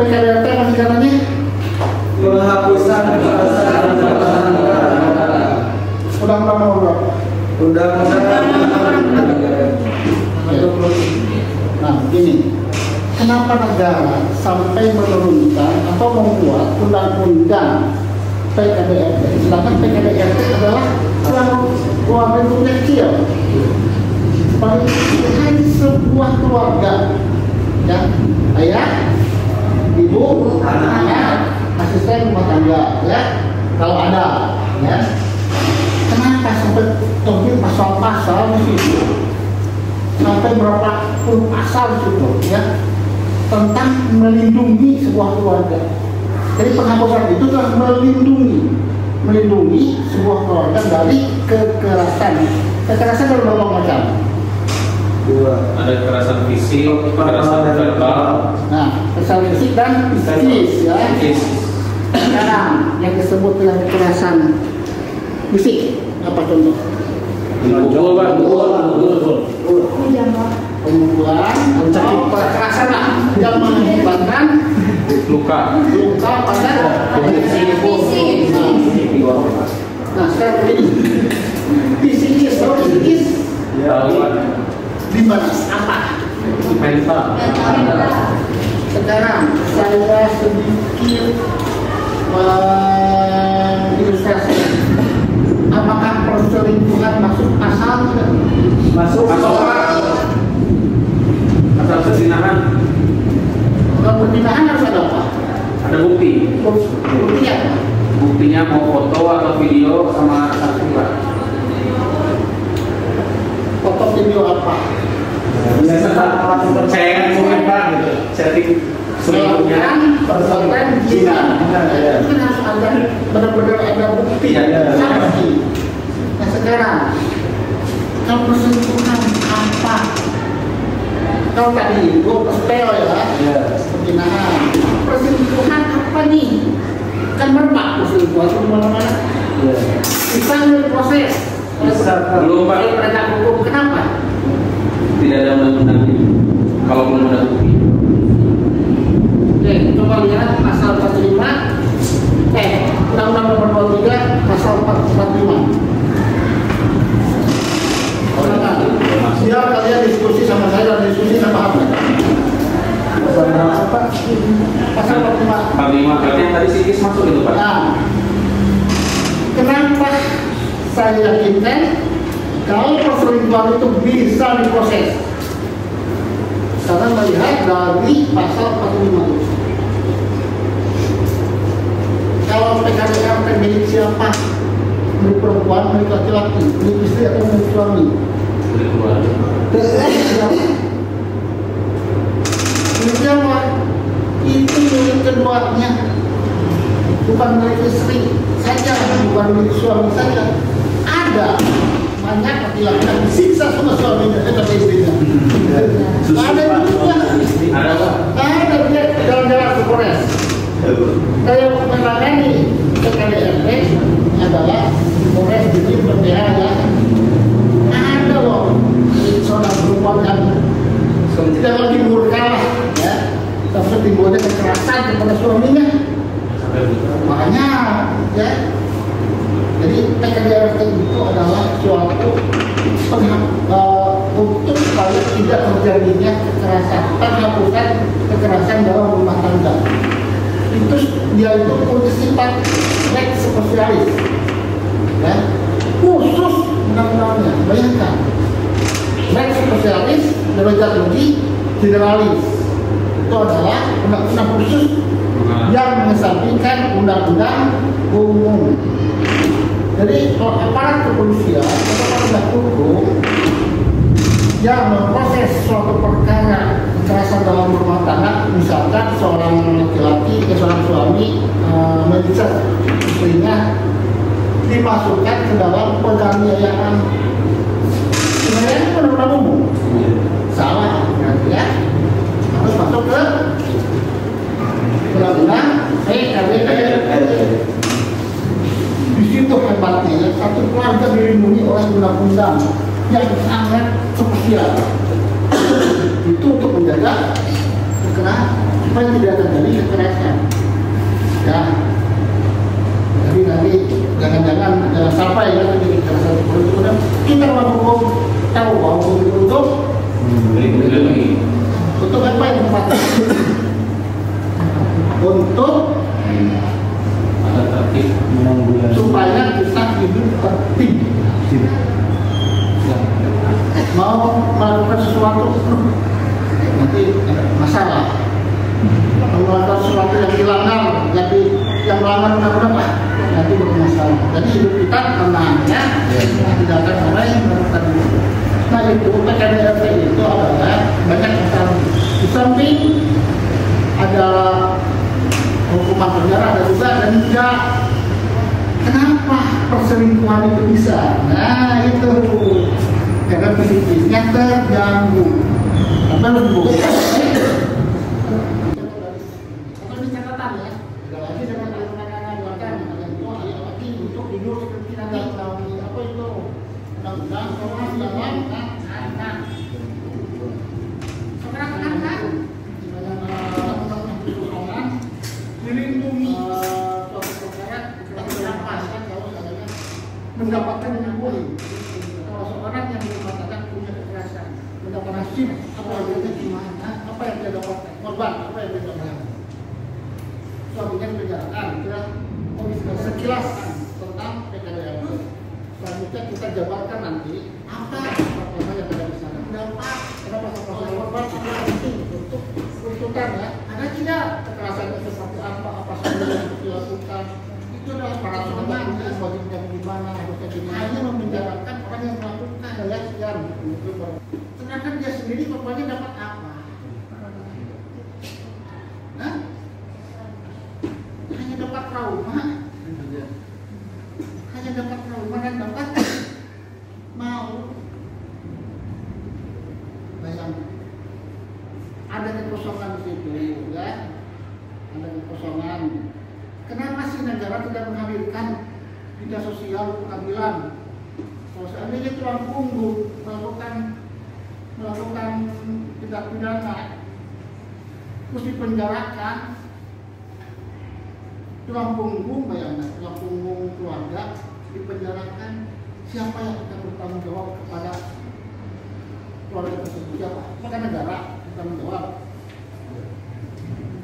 PKDRT apa singkatannya? Penghapusan kekerasan dalam negara. Undang-undang nomor berapa? Undang-undang. Nah, ini kenapa negara sampai menurunkan atau membuat undang-undang PKDRT? Sedangkan PKDRT adalah keluarga itu kecil. Paling hanya sebuah keluarga, ya, ayah, ibu, anak, asisten rumah tangga, ya, kalau ada, ya. Kenapa sampai terjun pasal-pasal di situ? Sampai berapa puluh pasal itu, ya, tentang melindungi sebuah keluarga. Jadi penghapusan itu adalah melindungi sebuah keluarga dari kekerasan. Kekerasan ada berbagai macam. Ada kekerasan fisik, kekerasan verbal. Nah, kekerasan fisik dan psikis, ya. Sekarang yang disebut dengan kekerasan fisik apa contoh? Pukul, Pak. Pemukulan, atau kekerasan lah yang mengakibatkan Luka pada fisik. Nah, sekarang ini psikis, di mana? Apa? mental. Sekarang saya sedikit mengilustrasi. Apakah perselingkuhan masuk pasal tidak? Masuk. Asal perzinahan. Kalau perzinahan harus ada apa? Ada bukti. Bukti apa? Buktinya mau foto atau video sama saksi, Pak. Foto video apa? Chat mungkin, Pak, gitu. Chatting selingkuhnya. Persoalan zina. Itu harus ada benar-benar ada bukti. Saksi. Nah sekarang kalau perselingkuhan apa? Kalau tadi itu sepele ya, perzinahan. Perselingkuhan apa nih? Kan merbak perselingkuhan itu mana-mana. Bisa proses. Belum, Pak. Penegak hukum kenapa? Tidak ada undang-undangnya. Kalau belum ada bukti. Oke, coba lihat pasal 45. Undang-Undang Nomor 23 pasal 45. Biar kalian diskusi sama saya dan diskusi sama apa? Pasal 45. 45 berarti yang tadi psikis masuk itu, Pak. Nah, kenapa saya yakinkan kalau perselingkuhan itu bisa diproses? Karena melihat dari pasal 45. Kalau PKDRT milik siapa? Milik perempuan, milik laki-laki, milik istri atau milik suami? Milik keluarga. Milik siapa? Itu milik keduanya, bukan milik istri saja, bukan milik suami saja. Ada banyak laki-laki yang disiksa sama suaminya atau istrinya. Ada juga. Ada, Pak. Ada dia jalan-jalan ke Polres. Saya menangani PKDRT adalah Polres jadi PPH ya. Ada loh seorang perempuan yang tidak lagi murka lah ya, tapi timbulnya kekerasan kepada suaminya. Makanya ya, jadi PKDRT itu adalah suatu untuk supaya tidak terjadinya kekerasan, penghapusan kekerasan dalam rumah tangga. Itu dia itu punya sifat lex spesialis, ya, khusus undang-undangnya. Bayangkan, lex spesialis derajat tinggi generalis itu adalah undang-undang khusus yang mengesampingkan undang-undang umum. Jadi kalau aparat kepolisian atau penegak hukum yang memproses suatu perkara kekerasan dalam rumah tangga, misalkan seorang laki-laki, seorang suami menyiksa istrinya, dimasukkan ke dalam penganiayaan, sebenarnya itu undang-undang umum. Salah, berarti ya harus masuk ke undang-undang PKDRT. Di situ hebatnya ya, satu keluarga dilindungi oleh undang-undang yang sangat spesial. Itu untuk menjaga supaya tidak terjadi kekerasan. Ya, jadi nanti jangan sampai ya terjadi kekerasan seperti itu. Dan kita hukum tahu bahwa hukum itu untuk apa yang tepat? Untuk supaya kita hidup tertib. Mau melakukan sesuatu nanti masalah, melakukan sesuatu yang dilanggar, jadi yang melanggar undang-undang nanti bermasalah. Jadi hidup kita tenang ya, tidak akan sampai melakukan itu. Nah itu PKDRT itu adalah banyak masalah. Di samping ada hukuman penjara, ada juga denda. Kenapa perselingkuhan itu bisa? Nah itu karena psikisnya terganggu. Apa lebih atau ini catatan ya, tidak lagi dengan anak-anak buatan yang tua lagi untuk tidur seperti nanti apa itu undang-undang soal dalam anak. Sekarang anak dilindungi suatu perkara berapa kalau katanya mendapatkan yang boleh. Kalau seorang yang mengatakan punya kekerasan mendapat nasib apa yang gimana, apa yang dia dapat korban, apa yang dia dapat suaminya penjaraan. Sekilas tentang PKDRT. Selanjutnya kita jabarkan nanti apa yang ada di sana. Kenapa pasal korban itu penting untuk tuntutan ya. Ada tidak kekerasannya seperti apa saja yang dilakukan. Itu adalah para penegak hukum wajibnya gimana, harusnya gimana. Hanya memenjarakan orang yang melakukan ya sekian. Sedangkan dia sendiri korbannya dapat apa? Hah? Hanya dapat trauma. Hanya dapat trauma dan dapat mau. Bayangkan. Ada kekosongan di situ ya. Ada kekosongan. Kenapa sih negara tidak menghadirkan dinas sosial pengadilan? Kalau seandainya tulang punggung melakukan tindak pidana terus dipenjarakan, tulang punggung bayangkan, tulang punggung keluarga dipenjarakan, siapa yang akan bertanggung jawab kepada keluarga tersebut? Siapa? Maka negara bertanggung jawab.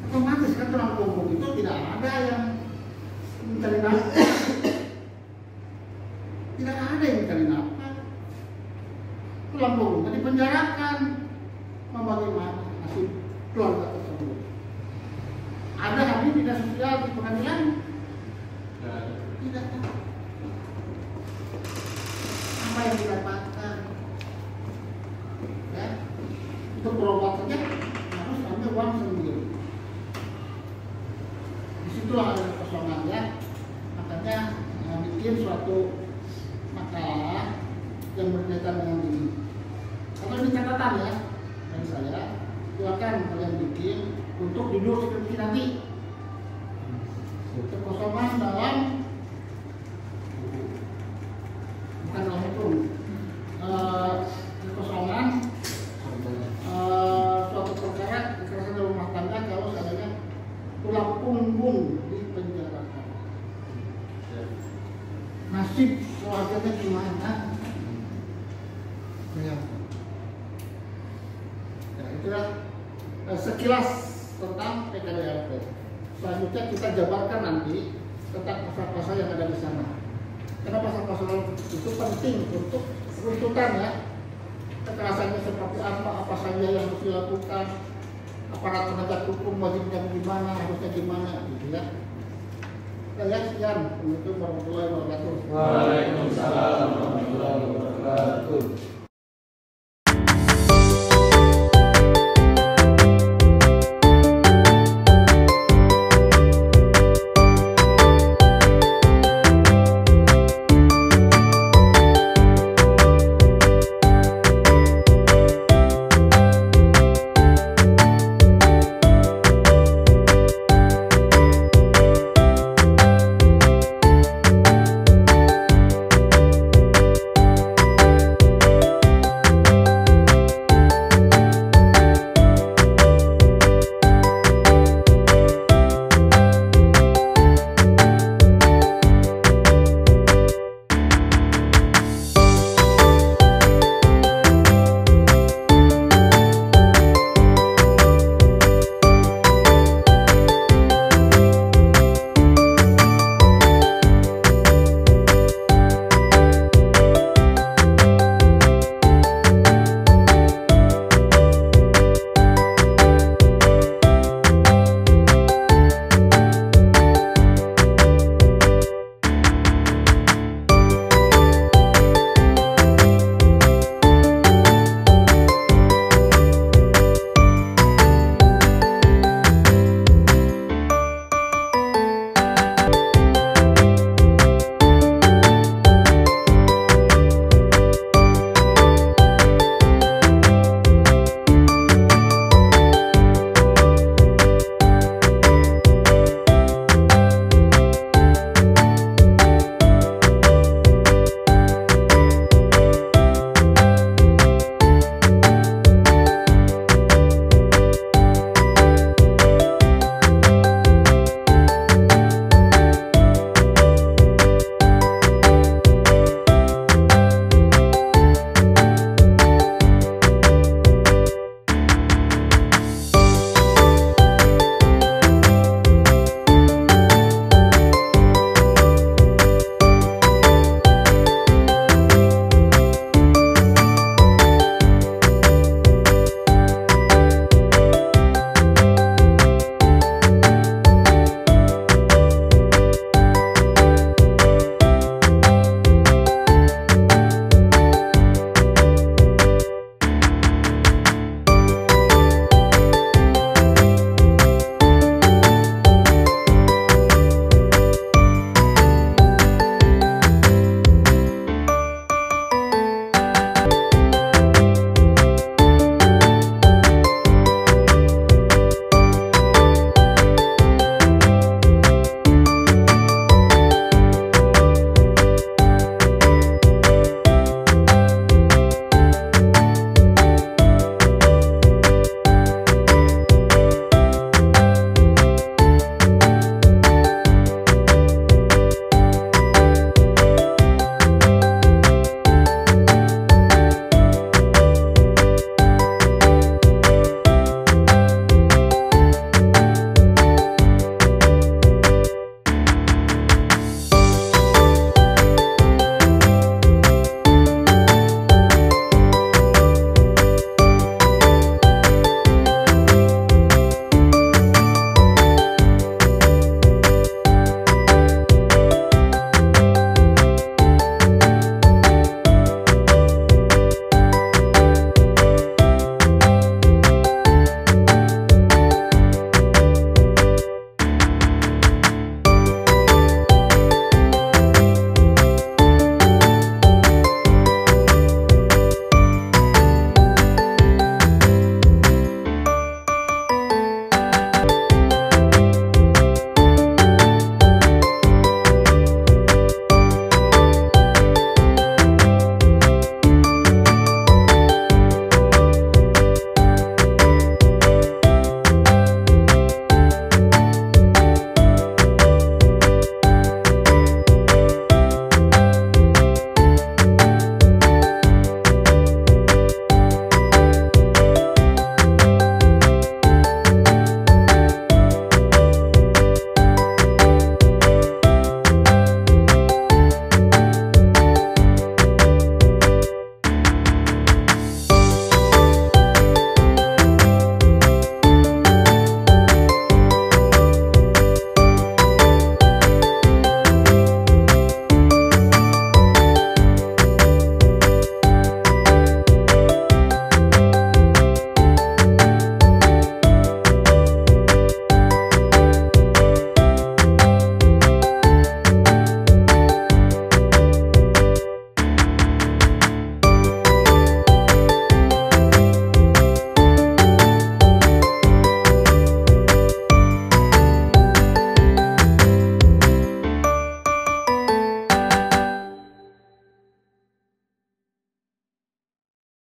Otomatis kan tulang punggung itu tidak ada yang mencari nafkah, tidak ada yang mencari nafkah. Tulang punggung dipenjarakan, mau bagaimana nasib keluarga tersebut? Ada hadir dinas sosial di pengadilan? Tidak. Apa yang didapatkan? Ya, untuk berobatnya harus ambil uang sendiri. Disitulah ada kekosongan ya. Makanya bikin suatu makalah yang berkaitan dengan ini. Atau ini catatan ya dari saya. Silakan kalian bikin untuk judul seperti nanti. Kekosongan dalam bukan dalam hukum. Kekosongan suatu perkara kekerasan dalam rumah tangga kalau seandainya tulang punggung dipenjarakan. Nasib keluarganya gimana? Ya, itulah sekilas tentang PKDRT. Selanjutnya kita jabarkan nanti tentang pasal-pasal yang ada di sana. Karena pasal-pasal itu penting untuk runtutan ya. Kekerasannya seperti apa saja yang harus dilakukan, aparat penegak hukum wajibnya gimana, harusnya gimana, gitu ya. Ya, sekian. Assalamualaikum warahmatullahi wabarakatuh. Waalaikumsalam warahmatullahi wabarakatuh.